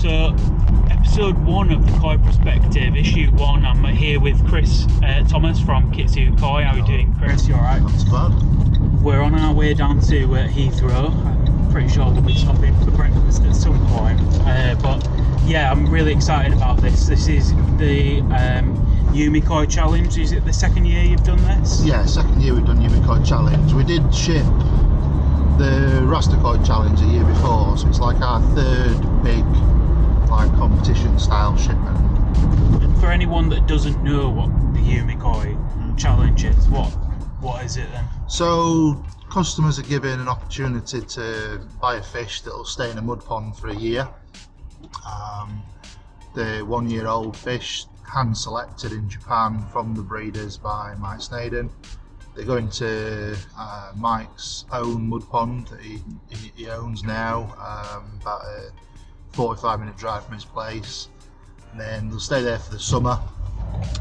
So, episode 1 of the Koi Perspective, issue 1. I'm here with Chris Thomas from Kitsu Koi. How are you doing, Chris? You alright? Not too bad. We're on our way down to Heathrow. I'm pretty sure we'll be stopping for breakfast at some point. But yeah, I'm really excited about this. This is the Yumi Koi Challenge. Is it the second year you've done this? Yeah, second year we've done Yumi Koi Challenge. We did ship the Rasta Koi Challenge a year before, so it's like our third big competition style shipment. For anyone that doesn't know what the Yumi Koi Challenge is, what is it then? So customers are given an opportunity to buy a fish that will stay in a mud pond for a year. The 1-year-old fish, hand selected in Japan from the breeders by Mike Snaden. They go into Mike's own mud pond that he owns now, about a 45-minute drive from his place. And then they'll stay there for the summer,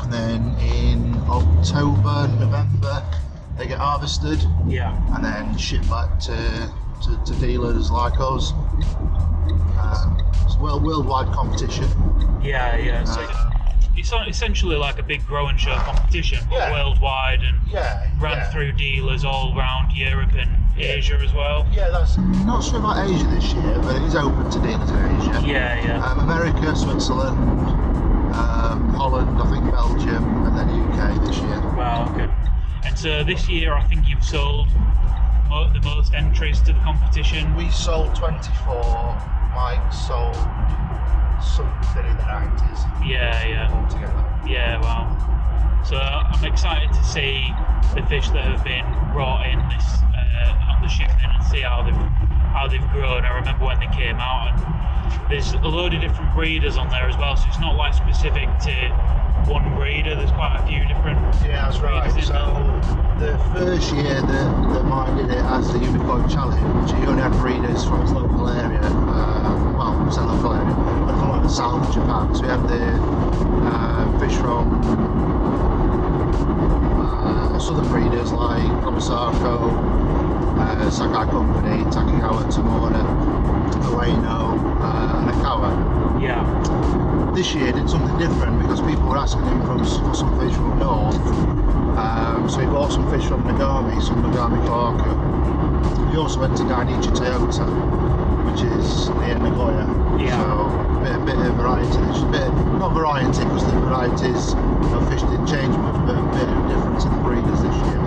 and then in October, November they get harvested, and then shipped back to dealers like us. It's a worldwide competition. So it's essentially like a big grow and show competition, but worldwide, and ran through dealers all around Europe and Asia as well. Yeah, that's not sure about Asia this year, but it is open to dealers in Asia. America, Switzerland, Holland, I think Belgium, and then UK this year. Wow, okay. And so this year, I think you've sold the most entries to the competition. We sold 24. Mike sold something in the 90s. Altogether. Yeah, wow. So I'm excited to see the fish that have been brought in this on the shipment and see how they've grown. I remember when they came out, and there's a load of different breeders on there as well, so it's not like specific to one breeder. There's quite a few different that's right. So the first year that Mike did it as the Yumi Koi Challenge, he only had breeders from his local area. It's a local area, but from like the south of Japan. So we had the fish from southern breeders like Komisako, Sakai Company, Takigawa, Tamura, Ueno, and Akawa. Yeah. This year did something different because people were asking him for some fish from north. So he bought some fish from Nagami, some Nagami Clarku. He also went to Dainichi Toyota, which is near Nagoya. So a bit of variety. There's a bit, not variety because the varieties of fish didn't change much, but a bit of difference in the breeders this year.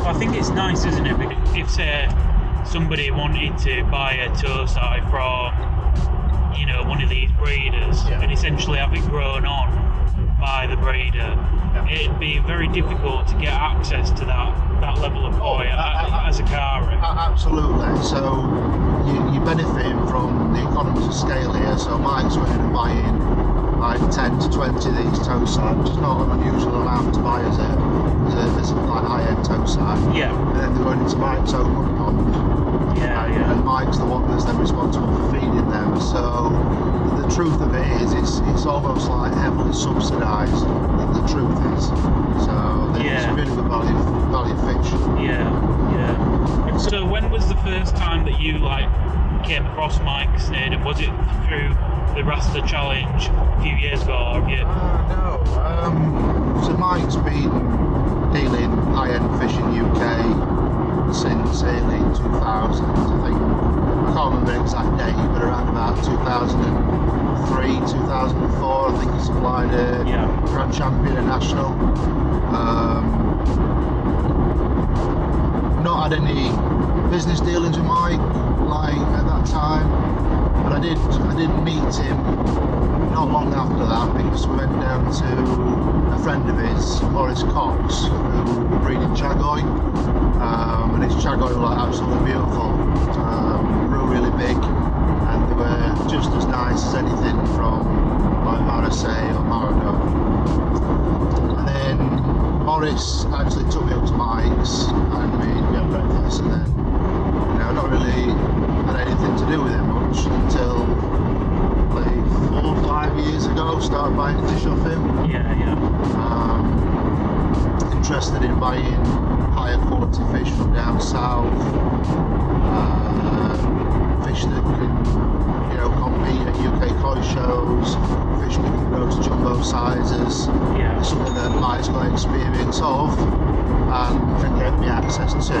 I think it's nice, isn't it? Because if say somebody wanted to buy a Tosai from one of these breeders and essentially have it grown on by the breeder, it'd be very difficult to get access to that level of koi as a carry. Absolutely. So you're benefiting from the economies of scale here. So Mike's going and buying like 10 to 20 of these Tosai, which is not an unusual amount to buy, is it? There's like high-end Tosai. Yeah. And then they're going into Mike's own mud pond. And Mike's the one that's then responsible for feeding them. So the truth of it is, it's almost like heavily subsidised. The truth is. So there's really good value fish. And so when was the first time that you came across Mike Snaden? Was it through the Rasta Challenge a few years ago, or have you? No. So Mike's been dealing high-end fish in UK since early 2000s, I think. I can't remember the exact date, but around about 2003, 2004, I think he supplied a Grand Champion and National. Not had any business dealings with Mike at that time, but I did meet him not long after that, because we went down to a friend of his, Maurice Cox, who were breeding Chagoi, and his Chagoi were absolutely beautiful, grew really big, and they were just as nice as anything from Marseille or Margot. And then Maurice actually took me up to Mike's and we had breakfast, and then not really had anything to do with it much until like 4 or 5 years ago. Started buying fish off him. Interested in buying higher quality fish from down south, fish that can compete at UK koi shows, fish that can grow to jumbo sizes. It's something that Mike's got experience of and can get me access to. So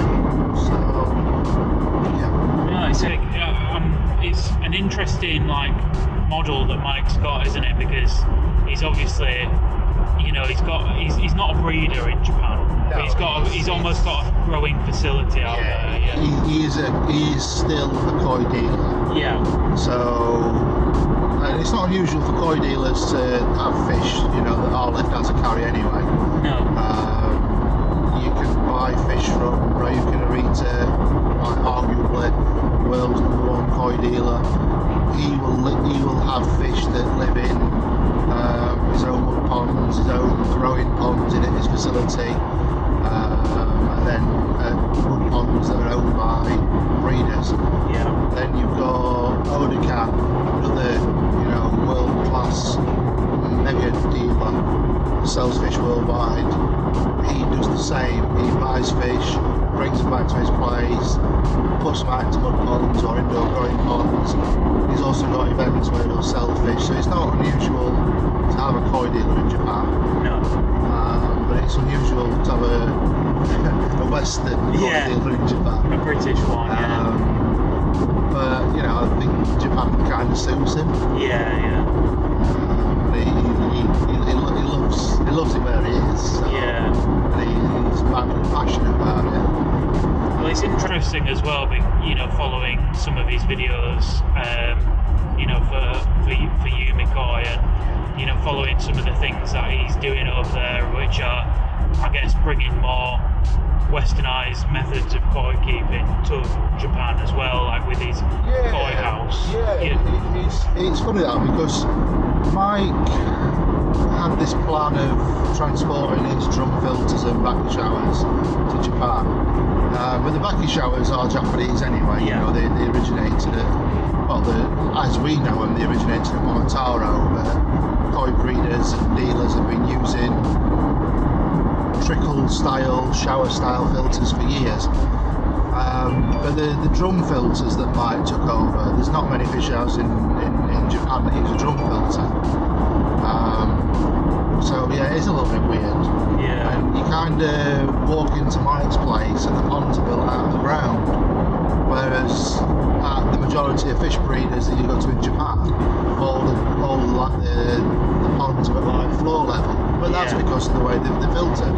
it's an interesting model that Mike's got, isn't it? Because he's obviously, he's not a breeder in Japan, but he's almost got a growing facility out there. He is still a koi dealer. So, and it's not unusual for koi dealers to have fish, that are left as a carry anyway. No. You can buy fish from Ryuki Narita, arguably the world's #1 koi dealer. He will have fish that live in his own mud ponds, his own growing ponds in his facility, and then mud ponds that are owned by breeders. Then you've got Odekan, another world-class mega dealer, sells fish worldwide. He does the same. He buys fish, brings them back to his place, puts them out into mud ponds or indoor growing ponds. He's also got events where he'll sell fish, so it's not unusual to have a koi dealer in Japan. No. But it's unusual to have a Western koi dealer in Japan. A British one, But I think Japan kind of suits him. He loves it where he is. So, and he's passionate about it. Well, it's interesting as well, following some of his videos, for Yumikoi, and following some of the things that he's doing over there, which are, I guess, bringing more westernized methods of koi keeping to Japan as well, like with his koi house. It's funny that, because Mike had this plan of transporting his drum filters and baki showers to Japan. But the baki showers are Japanese anyway. They originated as we know them, they originated at Momotaro, but koi breeders and dealers have been using trickle style, shower style filters for years. But the drum filters that Mike took over, there's not many fish houses in Japan that use a drum filter. So it's a little bit weird. And you kind of walk into Mike's place and the ponds are built out of the ground, whereas at the majority of fish breeders that you go to in Japan, all the ponds are at floor level. But that's because of the way they're filtered.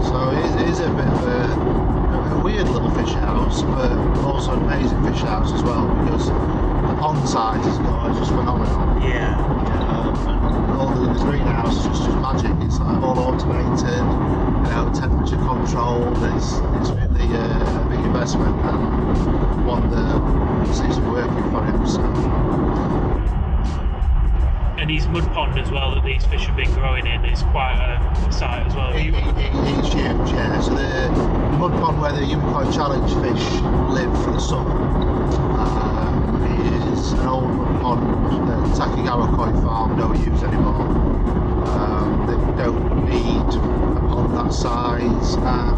So it is a bit of a weird little fish house, but also an amazing fish house as well, because the pond size is just phenomenal. And all the greenhouse is just magic. It's like all automated, temperature controlled. It's really a big investment, and one that seems to be working for him. So. And his mud pond as well that these fish have been growing in is quite a sight as well. It's huge, So the mud pond where the Yumikoi Challenge fish live for the summer is an old mud pond that Takigawa Koi Farm don't use anymore. They don't need a pond that size, and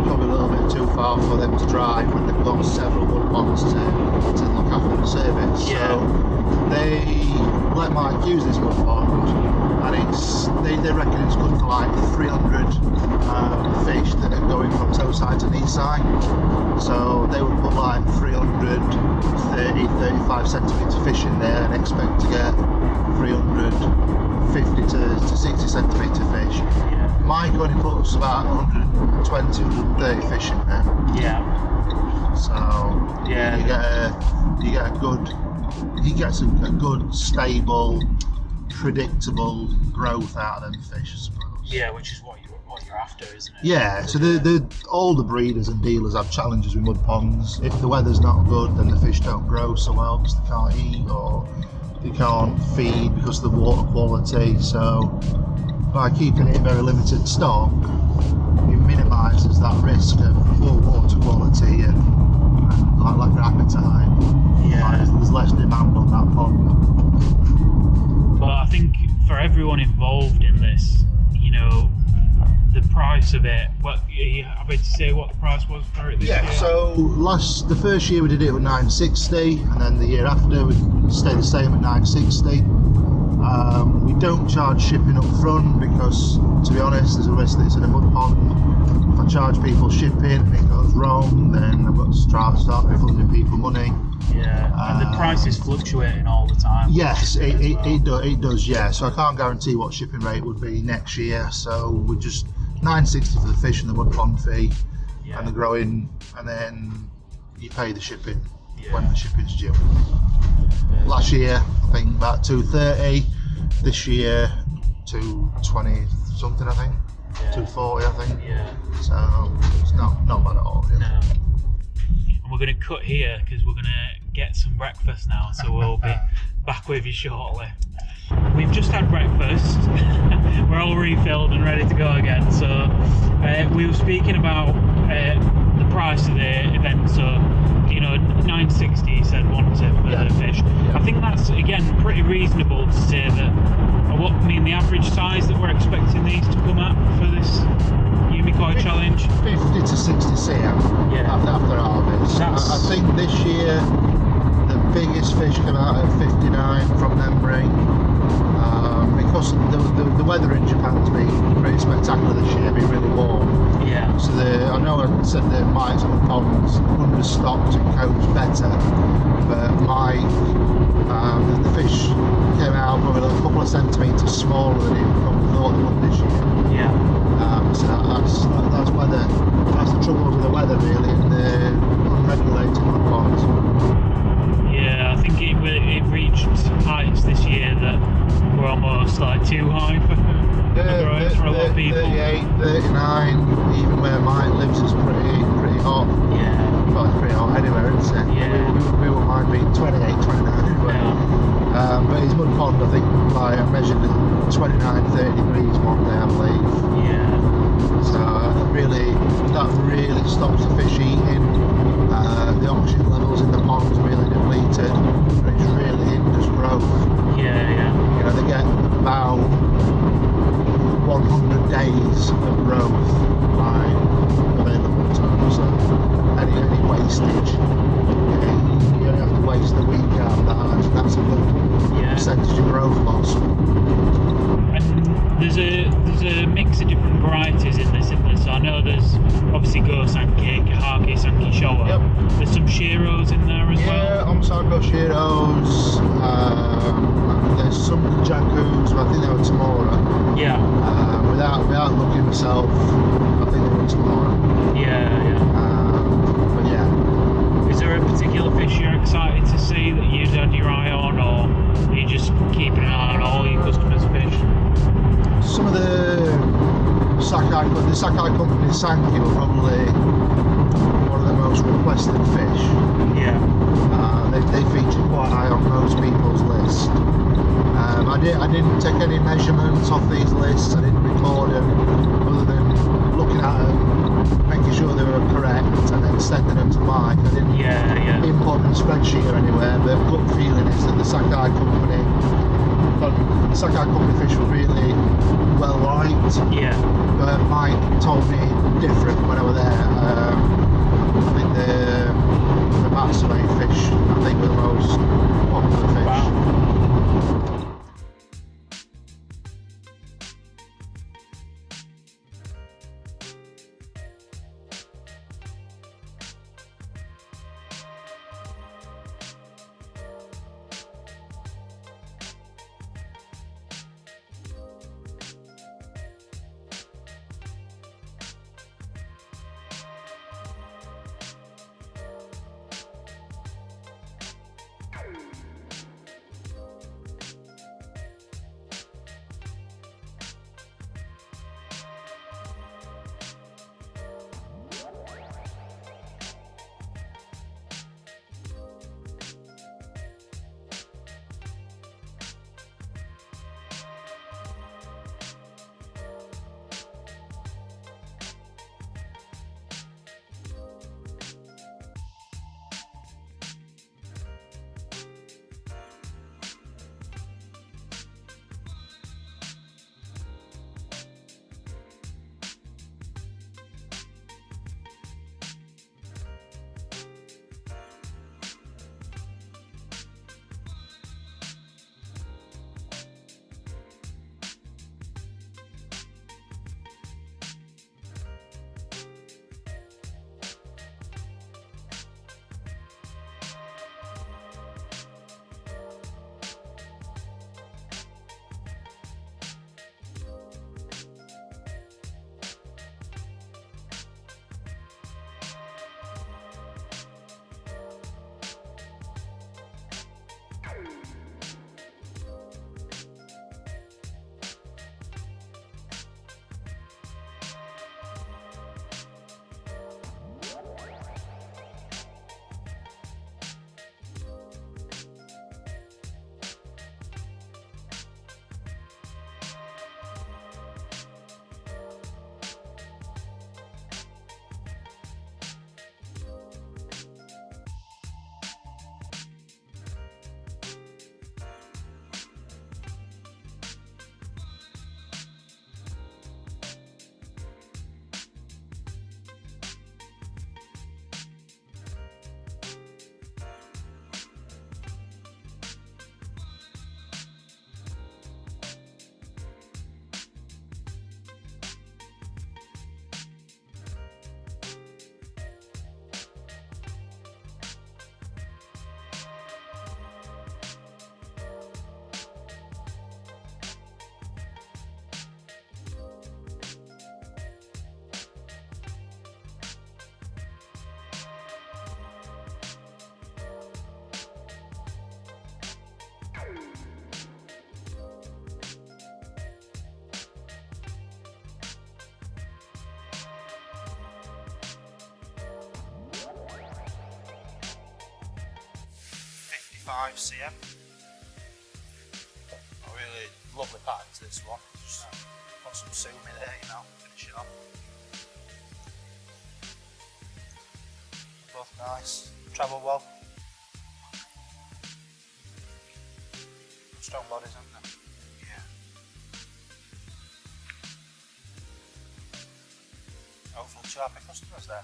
probably a little bit too far for them to drive when they've got several mud ponds to look after the service. So they let Mike use this mud pond, and they reckon it's good for like 300 fish that are going from toe side to knee side. So they would put like 35 centimetre fish in there and expect to get 350 to 60 centimetre fish. Yeah. Mike only puts about 120, 130 fish in there. Yeah. So Yeah. he gets a good, stable, predictable growth out of them fish, I suppose. Yeah, which is what you're after, isn't it? Yeah, so all the breeders and dealers have challenges with mud ponds. If the weather's not good, then the fish don't grow so well because they can't eat or they can't feed because of the water quality. So by keeping it in very limited stock, it minimises that risk of poor water quality and lack of appetite. Yeah. There's less demand on that pond. But I think for everyone involved in this, you know, the price of it. What are you happy to say what the price was for it this year? So the first year we did it with 960, and then the year after we stayed the same at 960. We don't charge shipping up front because, to be honest, there's a risk that it's in a mud pond. If I charge people shipping and it goes wrong, then I've got to start refunding people money. Yeah, and the price is fluctuating all the time. Yes, it does. Yeah, so I can't guarantee what shipping rate would be next year. So we're just 960 for the fish and the mud pond fee, and the growing, and then you pay the shipping when the shipping's due. Last year, I think about 230. This year, 220 something. I think 240. I think. Yeah. So it's not bad at all. Really. No. And we're going to cut here because we're going to get some breakfast now. So we'll be back with you shortly. We've just had breakfast. We're all refilled and ready to go again. So we were speaking about the price of the event. So, you know, 960 you said once for the fish. I think that's again pretty reasonable to say that. The average size that we're expecting these to come at for this Kitsu Koi challenge? 50 to 60 cm after harvest. I think this year the biggest fish came out at 59 from memory. Because the weather in Japan's been pretty spectacular this year, been really warm. Yeah. So I know I said the mites on the ponds understocked and coped better, but the fish came out probably a couple of centimetres smaller than he probably thought they would this year. Yeah. So that's weather. That's the trouble with the weather really in the unregulated mud ponds. Yeah, I think it reached heights this year that were almost like too high for growing for a lot of people. 38, 39, even where mine lives is pretty hot. Yeah. Well, it's pretty hot anywhere, isn't it? Yeah. We wouldn't mind being 28, 29. But his mud pond, I think, I measured at 29, 30 degrees one day, I believe. Yeah. So that really stops the fish eating. The oxygen levels in the pond really depleted, and it's really hinders growth. Yeah. You know, they get about 100 days of growth by available time. So any wastage, you only have to waste a week out of that. That's a good percentage of growth loss. And there's a mix of different varieties in this, isn't there? So I know there's obviously Go Sankey, Kahake Sankey Showa. Yep. There's some Shiros in there as well. Yeah, Omsako Shiros. There's some Jakus, but I think they were Tamora. Yeah. Without looking myself, I think they were Tamora. Yeah. But yeah. Is there a particular fish you're excited to see that you'd had your eye on, or are you just keeping an eye on all your customers' fish? Some of the Sakai company Sankey were probably one of the most requested fish. Yeah. They feature quite high on most people's list. I didn't take any measurements off these lists. I didn't record them, other than looking at them, making sure they were correct, and then sending them to Mike. I didn't import them in a spreadsheet or anywhere. But gut feeling is that the Sakai company fish were really well liked. Yeah. But Mike told me different when I was there. I think the Matsue fish, I think, were the most popular fish. Wow. 25 cm. A really lovely pattern to this one. Just got some sumi there, you know, finish it off. Both nice, travel well. Strong bodies, haven't they? Yeah. Hopefully 2 happy customers there.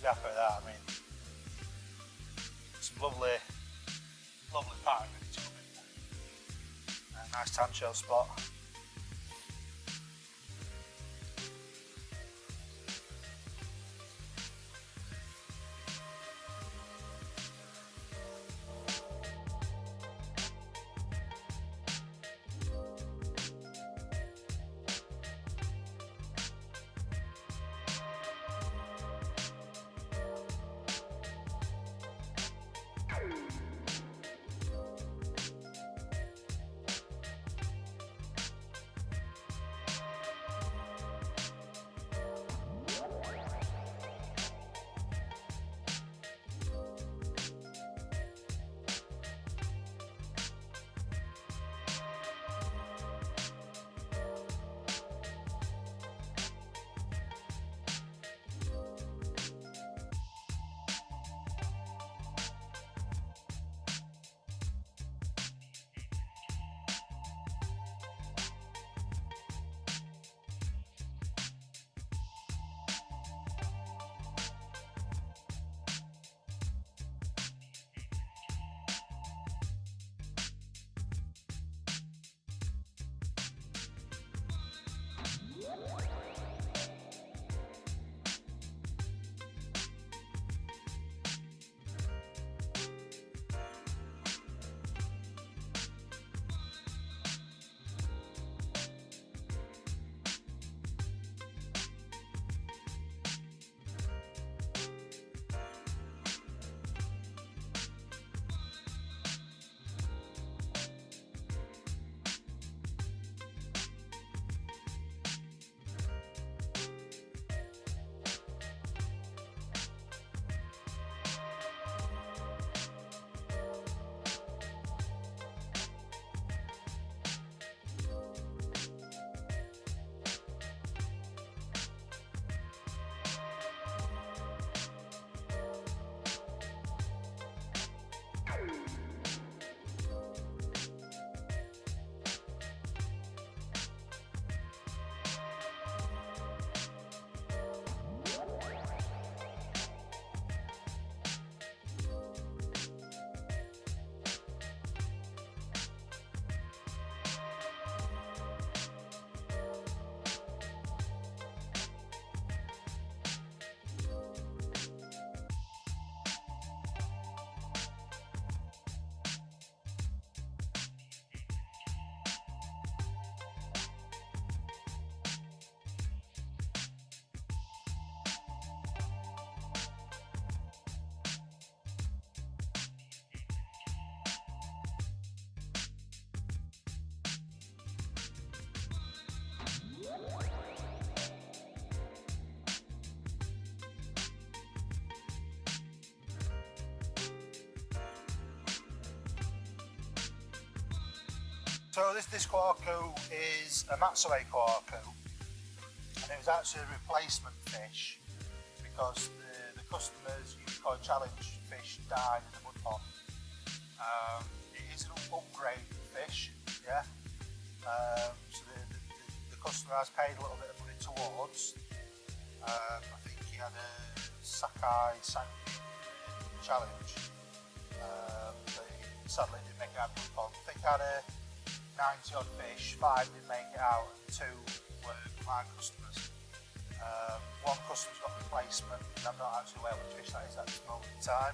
Be happy with that. I mean, some lovely pattern ready to come in. Nice tan show spot. So this Kwaku is a Matsue Kwaku, and it was actually a replacement fish because the customer's Kitsu Koi challenge fish died in the mud pond. It is an upgrade fish, yeah. So the customer has paid a little bit of money towards. I think he had a Sakai Sanki challenge, but he sadly didn't make it out of the mud pond. I think I had a 90 odd fish, 5 didn't make it out, and 2 were my customers. One customer's got replacement, and I'm not actually aware which fish that is at this moment in time,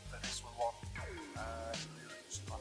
but this was one really customer.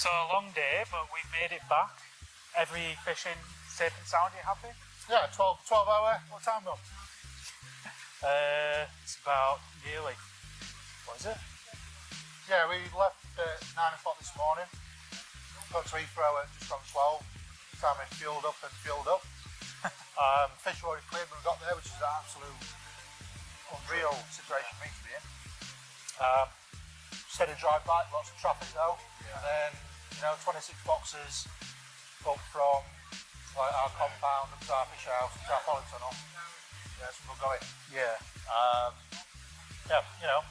So a long day, but we've made it back. Every fishing safe and sound. You happy? Yeah, 12 hour. What time up? It's about nearly. What is it? Yeah, we left at 9 o'clock this morning. Got to Heathrow at just on 12. Time we fueled up. Fish were already cleared when we got there, which is an absolute unreal situation for me to be in. Steady drive back, lots of traffic though. Yeah. And then, 26 boxes up from like our compound up to our fish house, to our poly tunnel. Yeah, some good going. Yeah.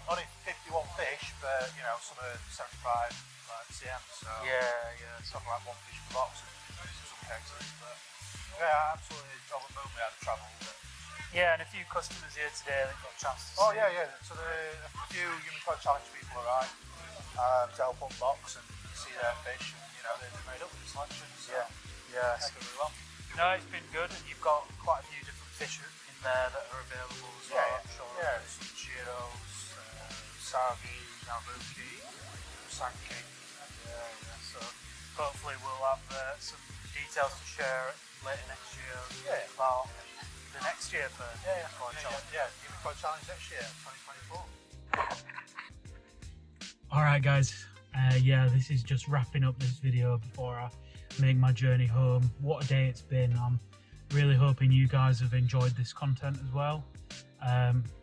Only 51 fish, but some are 75 cm. So yeah. Something like one fish per box and some cases. But yeah, absolutely over the moon we had the travel. Yeah, and a few customers here today that got a chance to see. Yeah. So a few Human Cod Challenge people arrived to help unbox and see their fish, and they've made up the selection. So Yeah. it's going really well. No, it's been good, and you've got quite a few different fish in there that are available as well. I'm sure. Yeah, some Chiros, Sagi, Naruki, Sanki. Yeah. So hopefully we'll have some details to share later next year about the next year for Koi Challenge. Human Cod Challenge next year, 2024. Alright guys, this is just wrapping up this video before I make my journey home. What a day it's been. I'm really hoping you guys have enjoyed this content as well.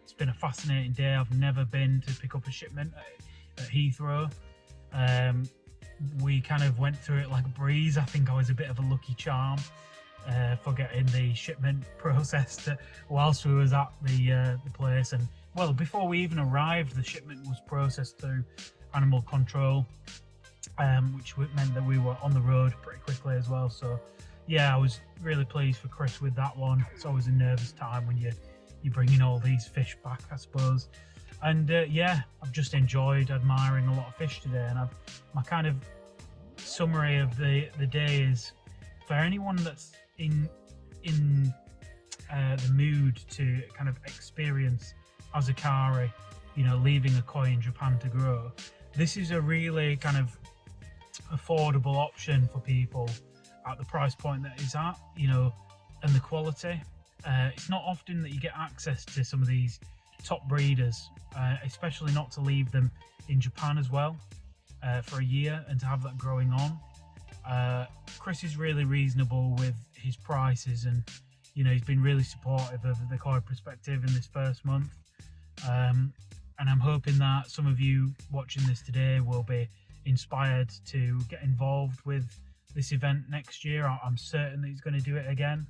It's been a fascinating day. I've never been to pick up a shipment at Heathrow. We kind of went through it like a breeze. I think I was a bit of a lucky charm for getting the shipment processed whilst we was at the place. And well, before we even arrived, the shipment was processed through animal control, which meant that we were on the road pretty quickly as well. So yeah, I was really pleased for Chris with that one. It's always a nervous time when you're bringing all these fish back, I suppose. And I've just enjoyed admiring a lot of fish today. And my kind of summary of the day is, for anyone that's in the mood to kind of experience Azukari, leaving a koi in Japan to grow, this is a really kind of affordable option for people at the price point that it's at, and the quality. It's not often that you get access to some of these top breeders, especially not to leave them in Japan as well for a year and to have that growing on. Chris is really reasonable with his prices, and he's been really supportive of the koi perspective in this first month. And I'm hoping that some of you watching this today will be inspired to get involved with this event next year. I'm certain that he's going to do it again.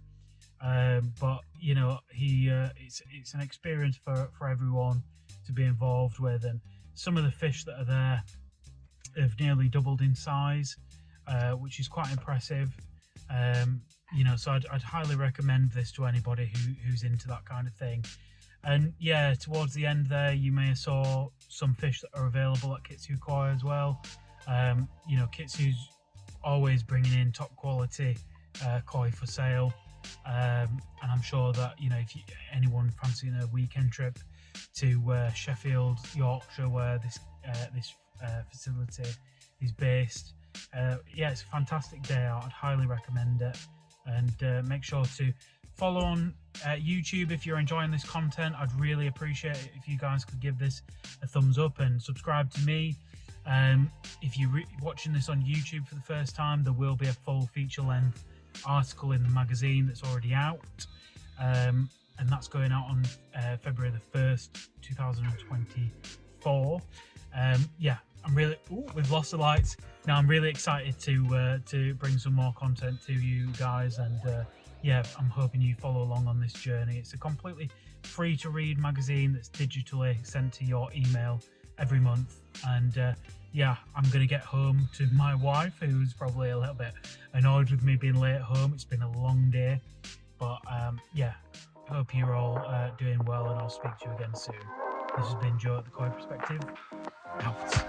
But it's an experience for everyone to be involved with, and some of the fish that are there have nearly doubled in size, which is quite impressive. So I'd highly recommend this to anybody who's into that kind of thing. And yeah, towards the end there, you may have saw some fish that are available at Kitsu Koi as well. Kitsu's always bringing in top quality koi for sale. And I'm sure that if anyone fancying a weekend trip to Sheffield, Yorkshire, where this facility is based, it's a fantastic day out. I'd highly recommend it, and make sure to follow on YouTube if you're enjoying this content. I'd really appreciate it if you guys could give this a thumbs up and subscribe to me. If you're watching this on YouTube for the first time, there will be a full feature-length article in the magazine that's already out, and that's going out on February the 1st 2024. I'm really we've lost the lights now. I'm really excited to bring some more content to you guys, and I'm hoping you follow along on this journey. It's a completely free to read magazine that's digitally sent to your email every month. And I'm going to get home to my wife, who's probably a little bit annoyed with me being late home. It's been a long day, but hope you're all doing well, and I'll speak to you again soon. This has been Joe at the Koi Perspective. Out.